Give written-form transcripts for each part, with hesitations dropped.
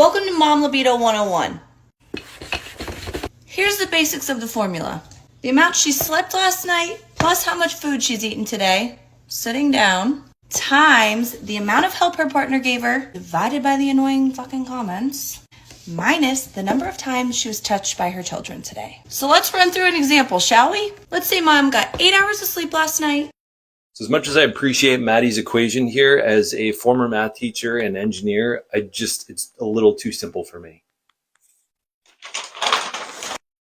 Welcome to Mom Libido 101. Here's the basics of the formula. The amount she slept last night, plus how much food she's eaten today, sitting down, times the amount of help her partner gave her, divided by the annoying fucking comments, minus the number of times she was touched by her children today. So let's run through an example, shall we? Let's say Mom got 8 hours of sleep last night. So as much as I appreciate Maddie's equation here, as a former math teacher and engineer, it's a little too simple for me.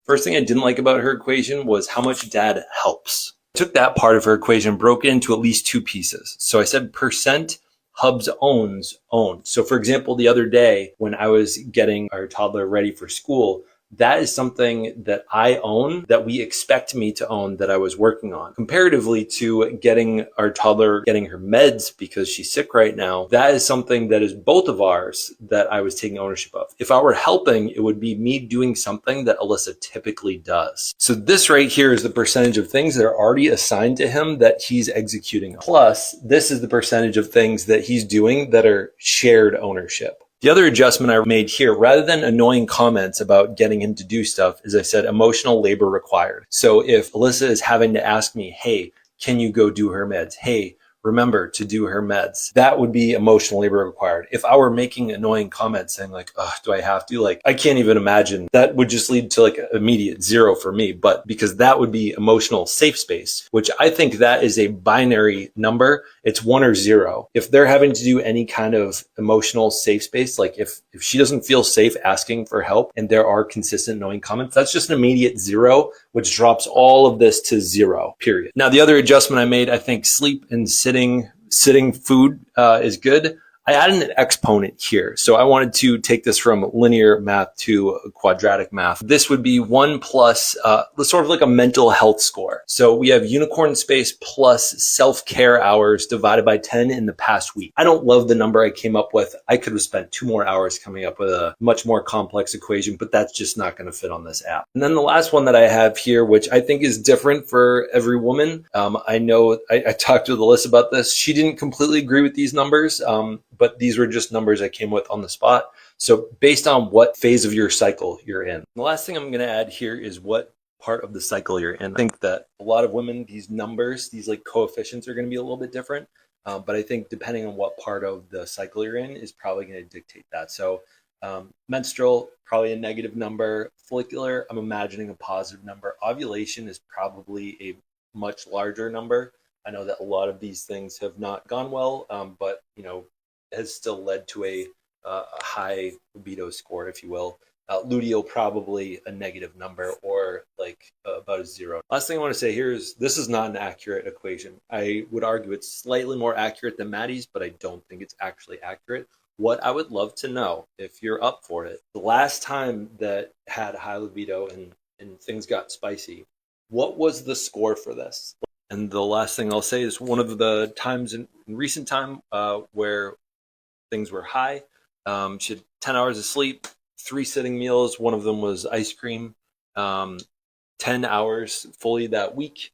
First thing I didn't like about her equation was how much dad helps. I took that part of her equation, broke it into at least two pieces. So I said percent Hubs owns own. So for example, the other day when I was getting our toddler ready for school, that is something that I own, that we expect me to own, that I was working on. Comparatively to getting our toddler, getting her meds because she's sick right now, that is something that is both of ours that I was taking ownership of. If I were helping, it would be me doing something that Alyssa typically does. So this right here is the percentage of things that are already assigned to him that he's executing. Plus, this is the percentage of things that he's doing that are shared ownership. The other adjustment I made here, rather than annoying comments about getting him to do stuff, is I said emotional labor required. So if Alyssa is having to ask me, hey, can you go do her meds? Hey, remember to do her meds. That would be emotional labor required. If I were making annoying comments saying like, oh, do I have to? Like, I can't even imagine. That would just lead to like immediate zero for me. But because that would be emotional safe space, which I think that is a binary number. It's 1 or 0. If they're having to do any kind of emotional safe space, like if she doesn't feel safe asking for help and there are consistent annoying comments, that's just an immediate 0, which drops all of this to 0, period. Now, the other adjustment I made, I think sleep and sitting food is good. I added an exponent here. So I wanted to take this from linear math to quadratic math. This would be 1 plus sort of like a mental health score. So we have unicorn space plus self-care hours divided by 10 in the past week. I don't love the number I came up with. I could have spent 2 more hours coming up with a much more complex equation, but that's just not going to fit on this app. And then the last one that I have here, which I think is different for every woman. I know I talked with Alyssa about this. She didn't completely agree with these numbers. But these were just numbers I came with on the spot. So based on what phase of your cycle you're in. The last thing I'm going to add here is what part of the cycle you're in. I think that a lot of women, these numbers, these like coefficients are going to be a little bit different. But I think depending on what part of the cycle you're in is probably going to dictate that. So menstrual, probably a negative number. Follicular, I'm imagining a positive number. Ovulation is probably a much larger number. I know that a lot of these things have not gone well, but you know, has still led to a high libido score, if you will. Luteal, probably a negative number or like about a 0. Last thing I want to say here is this is not an accurate equation. I would argue it's slightly more accurate than Maddie's, but I don't think it's actually accurate. What I would love to know, if you're up for it, the last time that had high libido and things got spicy, what was the score for this? And the last thing I'll say is one of the times in recent time where things were high. She had 10 hours of sleep, 3 sitting meals. One of them was ice cream. 10 hours fully that week.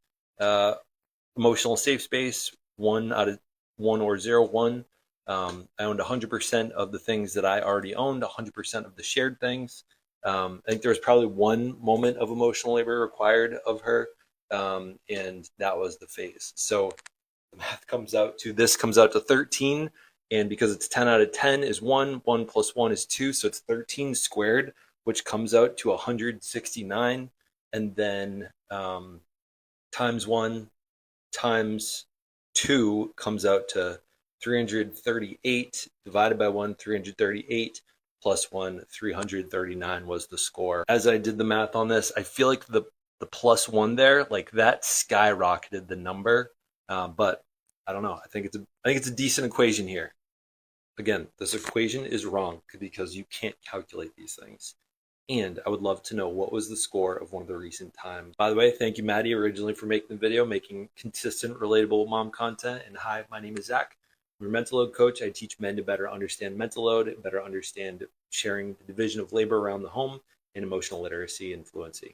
Emotional safe space, 1 out of 1 or 0, 1. I owned 100% of the things that I already owned, 100% of the shared things. I think there was probably 1 moment of emotional labor required of her, and that was the phase. So the math comes out to 13. And because it's 10 out of 10 is 1, 1 plus 1 is 2. So it's 13 squared, which comes out to 169. And then times 1 times 2 comes out to 338 divided by 1, 338 plus 1, 339 was the score. As I did the math on this, I feel like the plus 1 there, like that skyrocketed the number. But I don't know. I think it's a decent equation here. Again, this equation is wrong because you can't calculate these things. And I would love to know what was the score of one of the recent times. By the way, thank you, Maddie, originally for making the video, making consistent, relatable mom content. And hi, my name is Zach. I'm a mental load coach. I teach men to better understand mental load, better understand sharing the division of labor around the home, and emotional literacy and fluency.